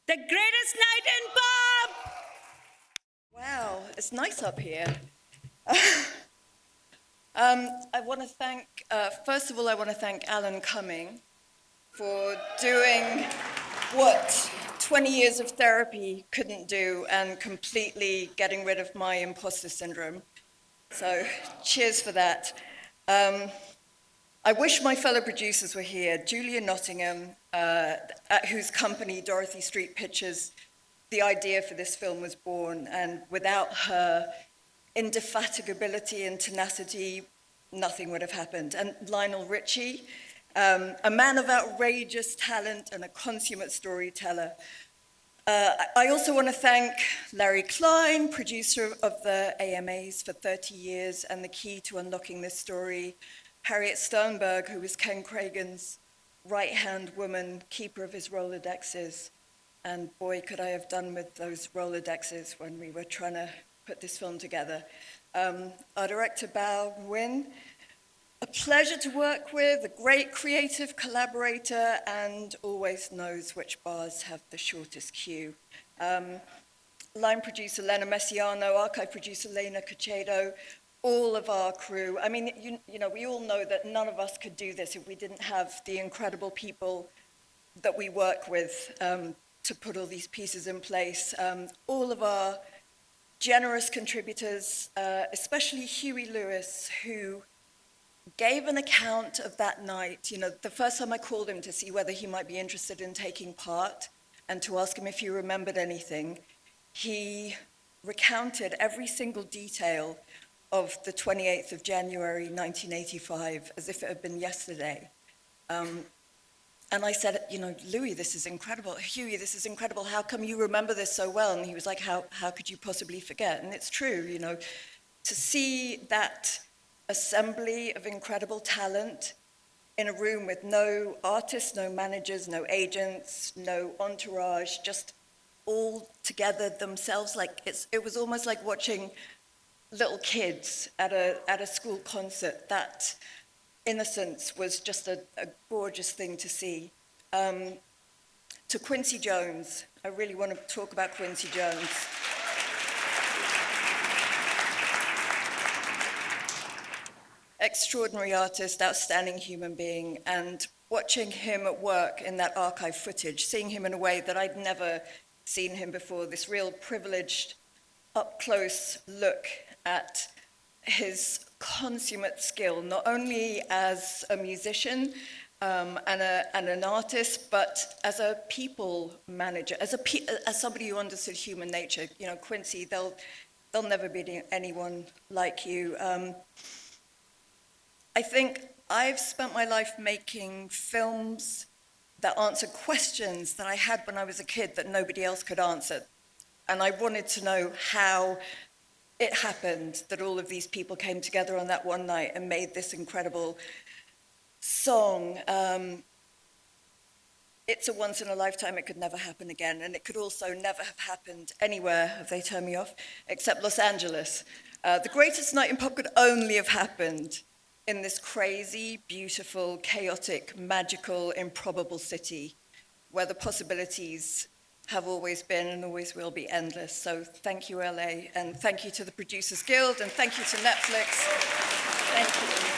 The greatest night in pop! Wow, it's nice up here. I want to thank, first of all, I want to thank Alan Cumming for doing what 20 years of therapy couldn't do and completely getting rid of my imposter syndrome. So cheers for that. I wish my fellow producers were here. Julia Nottingham, at whose company Dorothy Street Pictures, the idea for this film was born, and without her indefatigability and tenacity, nothing would have happened. And Lionel Richie, a man of outrageous talent and a consummate storyteller. I also want to thank Larry Klein, producer of the AMAs for 30 years and the key to unlocking this story. Harriet Sternberg, who was Ken Cragen's right-hand woman, keeper of his Rolodexes. And boy, could I have done with those Rolodexes when we were trying to put this film together. Our director, Bao Nguyen, a pleasure to work with, a great creative collaborator, and always knows which bars have the shortest queue. Line producer Lena Messiano, archive producer Lena Cachedo, all of our crew. I mean, you know, we all know that none of us could do this if we didn't have the incredible people that we work with to put all these pieces in place. All of our generous contributors, especially Huey Lewis, who gave an account of that night. You know, the first time I called him to see whether he might be interested in taking part and to ask him if he remembered anything, he recounted every single detail of the 28th of January, 1985, as if it had been yesterday. And I said, you know, Louis, this is incredible. Huey, this is incredible. How come you remember this so well? And he was like, how could you possibly forget? And it's true, you know, to see that assembly of incredible talent in a room with no artists, no managers, no agents, no entourage, just all together themselves. Like it was almost like watching little kids at a school concert. That innocence was just a gorgeous thing to see. To Quincy Jones, I really want to talk about Quincy Jones. Extraordinary artist, outstanding human being, and watching him at work in that archive footage, seeing him in a way that I'd never seen him before, this real privileged, up-close look at his consummate skill, not only as a musician and an artist, but as a people manager, as somebody who understood human nature. You know, Quincy, there'll never be anyone like you. I think I've spent my life making films that answer questions that I had when I was a kid that nobody else could answer. And I wanted to know how it happened that all of these people came together on that one night and made this incredible song. It's a once in a lifetime, it could never happen again. And it could also never have happened anywhere, if they turn me off, except Los Angeles. The greatest night in pop could only have happened in this crazy, beautiful, chaotic, magical, improbable city where the possibilities have always been and always will be endless. So thank you, LA, and thank you to the Producers Guild, and thank you to Netflix. Thank you.